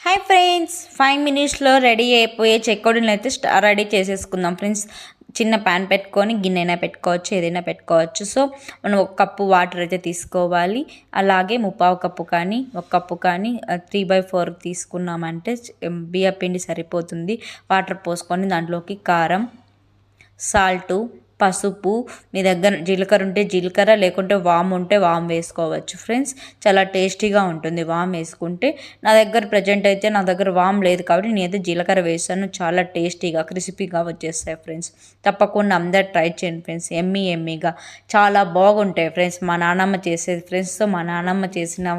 Hi friends, 5 మినిట్స్లో ready అయిపోయే చెకోడీలను అయితే రెడీ చేసేసుకుందాం ఫ్రెండ్స్. చిన్న ప్యాన్ పెట్టుకొని గిన్నె పెట్టుకోవచ్చు, ఏదైనా పెట్టుకోవచ్చు. సో మనం 1 కప్పు వాటర్ అయితే తీసుకోవాలి. అలాగే 1/4 కప్పు కానీ 1 కప్పు కానీ 3/4 తీసుకున్నామంటే బియ్య పిండి సరిపోతుంది. వాటర్ పోసుకొని దాంట్లోకి కారం, సాల్టు, పసుపు, మీ దగ్గర జీలకర్ర ఉంటే జీలకర్ర, లేకుంటే వామ్ ఉంటే వామ్ వేసుకోవచ్చు ఫ్రెండ్స్. చాలా టేస్టీగా ఉంటుంది వామ్ వేసుకుంటే. నా దగ్గర ప్రజెంట్ అయితే వామ్ లేదు కాబట్టి నేనైతే జీలకర్ర వేసాను. చాలా టేస్టీగా క్రిస్పీగా వచ్చేస్తాయి ఫ్రెండ్స్. తప్పకుండా అందరు ట్రై చేయండి ఫ్రెండ్స్. ఎమ్మీగా చాలా బాగుంటాయి ఫ్రెండ్స్. మా నాన్నమ్మ చేసేది ఫ్రెండ్స్. సో మా నాన్నమ్మ చేసిన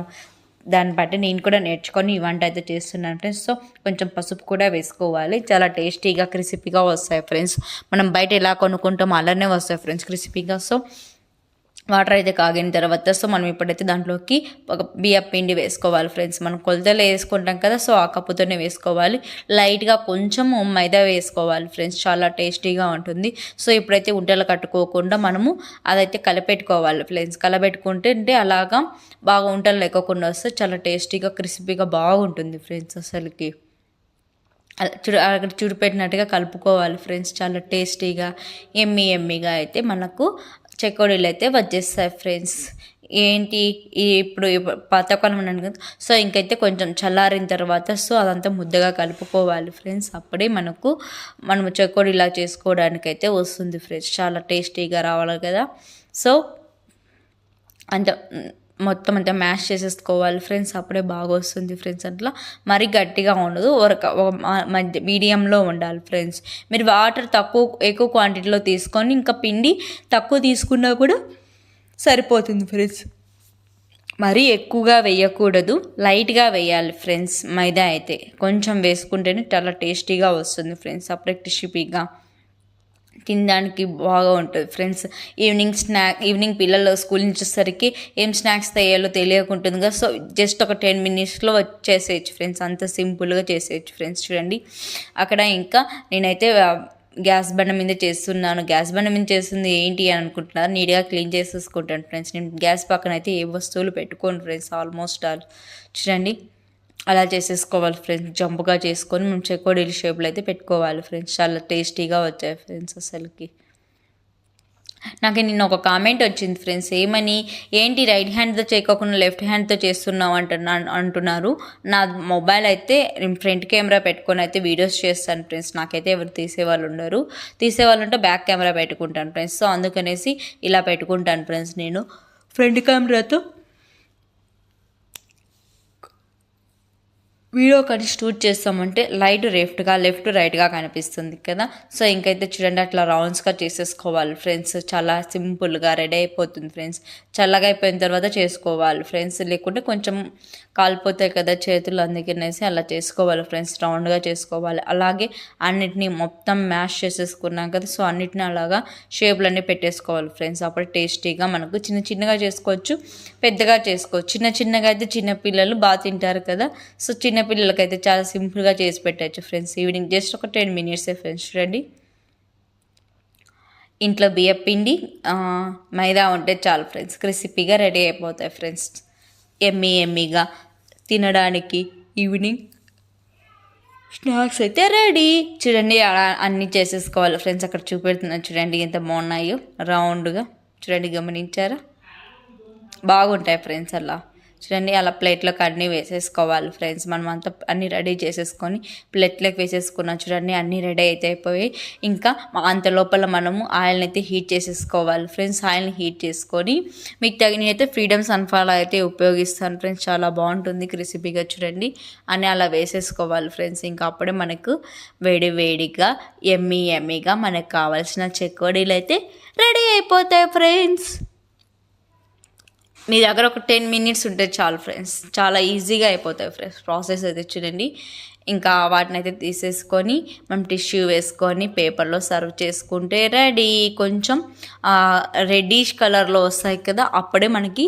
దాన్ని బట్టి నేను కూడా నేర్చుకొని ఈ వంట అయితే చేస్తున్నాను ఫ్రెండ్స్. సో కొంచెం పసుపు కూడా వేసుకోవాలి. చాలా టేస్టీగా క్రిస్పీగా వస్తాయి ఫ్రెండ్స్. మనం బయట ఎలా కొనుక్కుంటామో అలానే వస్తాయి ఫ్రెండ్స్ క్రిస్పీగా. సో వాటర్ అయితే కాగిన తర్వాత మనం ఇప్పుడైతే దాంట్లోకి ఒక బియ్యం పిండి వేసుకోవాలి ఫ్రెండ్స్. మనం కొలతలు వేసుకుంటాం కదా, సో ఆ కప్పుతోనే వేసుకోవాలి. లైట్గా కొంచెం మైదా వేసుకోవాలి ఫ్రెండ్స్. చాలా టేస్టీగా ఉంటుంది. సో ఇప్పుడైతే ఉండలు కట్టుకోకుండా మనము అదైతే కలిపెట్టుకోవాలి ఫ్రెండ్స్. కలబెట్టుకుంటే అంటే అలాగా బాగా ఉండలు లేకోకుండా వస్తే చాలా టేస్టీగా క్రిస్పీగా బాగుంటుంది ఫ్రెండ్స్. అసలుకి అక్కడ చూడిపెట్టినట్టుగా కలుపుకోవాలి ఫ్రెండ్స్. చాలా టేస్టీగా ఎమ్మీగా అయితే మనకు చెకోడీలు అయితే వచ్చేస్తాయి ఫ్రెండ్స్. ఏంటి ఇప్పుడు పాతకాలం ఉన్నాను కదా, సో ఇంకైతే కొంచెం చల్లారిన తర్వాత అదంతా ముద్దగా కలుపుకోవాలి ఫ్రెండ్స్. అప్పుడే మనము చెకోడీలా చేసుకోవడానికైతే వస్తుంది ఫ్రెండ్స్. చాలా టేస్టీగా రావాలి కదా. సో అంత మొత్తం అంతా మ్యాష్ చేసేసుకోవాలి ఫ్రెండ్స్. అప్పుడే బాగా వస్తుంది ఫ్రెండ్స్. అట్లా మరీ గట్టిగా ఉండదు, మధ్య మీడియంలో ఉండాలి ఫ్రెండ్స్. మీరు వాటర్ ఎక్కువ క్వాంటిటీలో తీసుకొని ఇంకా పిండి తక్కువ తీసుకున్నా కూడా సరిపోతుంది ఫ్రెండ్స్. మరీ ఎక్కువగా వేయకూడదు, లైట్గా వేయాలి ఫ్రెండ్స్. మైదా అయితే కొంచెం వేసుకుంటేనే చాలా టేస్టీగా వస్తుంది ఫ్రెండ్స్. అప్పుడే క్రిస్పీగా తినడానికి బాగా ఉంటుంది ఫ్రెండ్స్. ఈవినింగ్ పిల్లలు స్కూల్ నుంచి వచ్చేసరికి ఏం స్నాక్స్ తేయాలో తెలియకుంటుంది కదా, సో జస్ట్ ఒక 10 మినిట్స్లో వచ్చేసేయచ్చు ఫ్రెండ్స్. అంత సింపుల్గా చేసేయచ్చు ఫ్రెండ్స్. చూడండి అక్కడ ఇంకా నేనైతే గ్యాస్ బండ మీద చేస్తున్నాను. గ్యాస్ బండ మీద చేస్తుంది ఏంటి అని అనుకుంటున్నారు. నీట్గా క్లీన్ చేసేసుకుంటాను ఫ్రెండ్స్. నేను గ్యాస్ పక్కన అయితే ఏ వస్తువులు పెట్టుకోను ఫ్రెండ్స్. ఆల్మోస్ట్ ఆల్ చూడండి అలా చేసేసుకోవాలి ఫ్రెండ్స్. జంపుగా చేసుకొని మేము చెకోడీల షేప్లో అయితే పెట్టుకోవాలి ఫ్రెండ్స్. చాలా టేస్టీగా వచ్చాయి ఫ్రెండ్స్. అసలుకి నాకు నిన్న ఒక కామెంట్ వచ్చింది ఫ్రెండ్స్. ఏమని, ఏంటి రైట్ హ్యాండ్తో చేయకోకుండా లెఫ్ట్ హ్యాండ్తో చేస్తున్నావు అంటున్నారు. నా మొబైల్ అయితే ఫ్రంట్ కెమెరా పెట్టుకొని అయితే వీడియోస్ చేస్తాను ఫ్రెండ్స్. నాకైతే ఎవరు తీసేవాళ్ళు ఉండరు. తీసేవాళ్ళు ఉంటే బ్యాక్ కెమెరా పెట్టుకుంటాను ఫ్రెండ్స్. సో అందుకనేసి ఇలా పెట్టుకుంటాను ఫ్రెండ్స్. నేను ఫ్రంట్ కెమెరాతో వీడియో కానీ షూట్ చేస్తామంటే లెఫ్ట్ రైట్గా కనిపిస్తుంది కదా. సో ఇంకైతే చూడండి అట్లా రౌండ్స్గా చేసేసుకోవాలి ఫ్రెండ్స్. చాలా సింపుల్గా రెడీ అయిపోతుంది ఫ్రెండ్స్. చల్లగా అయిపోయిన తర్వాత చేసుకోవాలి ఫ్రెండ్స్, లేకుంటే కొంచెం కాలిపోతాయి కదా చేతులు, అందుకనేసి అలా చేసుకోవాలి ఫ్రెండ్స్. రౌండ్గా చేసుకోవాలి. అలాగే అన్నిటినీ మొత్తం మ్యాష్ చేసేసుకున్నాం కదా, సో అన్నిటిని అలాగా షేప్లన్నీ పెట్టేసుకోవాలి ఫ్రెండ్స్. అప్పుడు టేస్టీగా మనకు చిన్నగా చేసుకోవచ్చు, పెద్దగా చేసుకోవచ్చు. చిన్నగా అయితే చిన్నపిల్లలు బాగా తింటారు కదా, సో చిన్నపిల్లలకైతే చాలా సింపుల్గా చేసి పెట్టచ్చు ఫ్రెండ్స్. ఈవినింగ్ జస్ట్ ఒక 10 మినిట్సే ఫ్రెండ్స్. చూడండి ఇంట్లో బియ్యం పిండి మైదా ఉంటే చాలు ఫ్రెండ్స్. క్రిస్పీగా రెడీ అయిపోతాయి ఫ్రెండ్స్. ఎమ్మీగా తినడానికి ఈవినింగ్ స్నాక్స్ అయితే రెడీ. చూడండి అలా అన్నీ చేసేసుకోవాలి ఫ్రెండ్స్. అక్కడ చూపెడుతున్నాను చూడండి ఎంత బాగున్నాయో రౌండ్గా. చూడండి గమనించారా, బాగుంటాయి ఫ్రెండ్స్. అలా చూడండి అలా ప్లేట్లోకి అన్నీ వేసేసుకోవాలి ఫ్రెండ్స్. మనం అంతా అన్నీ రెడీ చేసేసుకొని ప్లేట్లోకి వేసేసుకున్నాం. చూడండి అన్నీ రెడీ అయితే అయిపోయి ఇంకా అంత లోపల మనము ఆయిల్ని అయితే హీట్ చేసేసుకోవాలి ఫ్రెండ్స్. ఆయిల్ని హీట్ చేసుకొని మీకు నేనైతే ఫ్రీడమ్ సన్ఫ్లవర్ అయితే ఉపయోగిస్తాను ఫ్రెండ్స్. చాలా బాగుంటుంది క్రిస్పీగా. చూడండి అన్నీ అలా వేసేసుకోవాలి ఫ్రెండ్స్. ఇంకా అప్పుడే మనకు వేడిగా ఎమ్మీగా మనకు కావాల్సిన చెకోడీలు అయితే రెడీ అయిపోతాయి ఫ్రెండ్స్. మీ దగ్గర ఒక 10 మినిట్స్ ఉంటే చాలు ఫ్రెండ్స్. చాలా ఈజీగా అయిపోతాయి ఫ్రెండ్స్ ప్రాసెస్ అయితే. చూడండి ఇంకా వాటిని అయితే తీసేసుకొని మనం టిష్యూ వేసుకొని పేపర్లో సర్వ్ చేసుకుంటే రెడీ. కొంచెం రెడ్డిష్ కలర్లో వస్తాయి కదా, అప్పుడే మనకి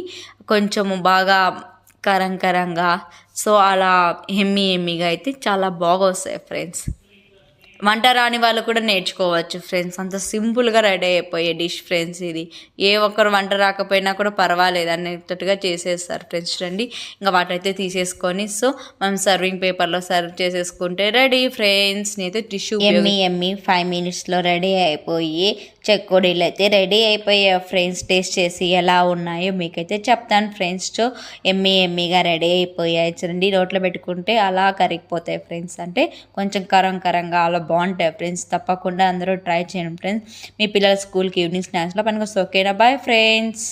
కొంచెము బాగా కరంగా, సో అలా ఎమ్మీగా అయితే చాలా బాగా వస్తాయి ఫ్రెండ్స్. వంట రాని వాళ్ళు కూడా నేర్చుకోవచ్చు ఫ్రెండ్స్. అంత సింపుల్గా రెడీ అయిపోయే డిష్ ఫ్రెండ్స్ ఇది. ఏ ఒక్కరు వంట రాకపోయినా కూడా పర్వాలేదు అనేటట్టుగా చేసేస్తారు ఫ్రెండ్స్. రండి ఇంకా వాటైతే తీసేసుకొని సో మనం సర్వింగ్ పేపర్లో సర్వ్ చేసేసుకుంటే రెడీ ఫ్రెండ్స్. నేనైతే టిష్యూ ఎమ్మి 5 మినిట్స్లో రెడీ అయిపోయి చెకోడీలు అయితే రెడీ అయిపోయాయి ఫ్రెండ్స్. టేస్ట్ చేసి ఎలా ఉన్నాయో మీకైతే చెప్తాను ఫ్రెండ్స్. సో ఎమ్మిగా రెడీ అయిపోయాయి చూడండి. నోట్లో పెట్టుకుంటే అలా కరిగిపోతాయి ఫ్రెండ్స్. అంటే కొంచెం కరంగా అలా బాగుంటాయి ఫ్రెండ్స్. తప్పకుండా అందరూ ట్రై చేయండి ఫ్రెండ్స్. మీ పిల్లల స్కూల్కి ఈవినింగ్ స్నాక్స్లో పనికి వస్తే ఓకేనా. Bye friends.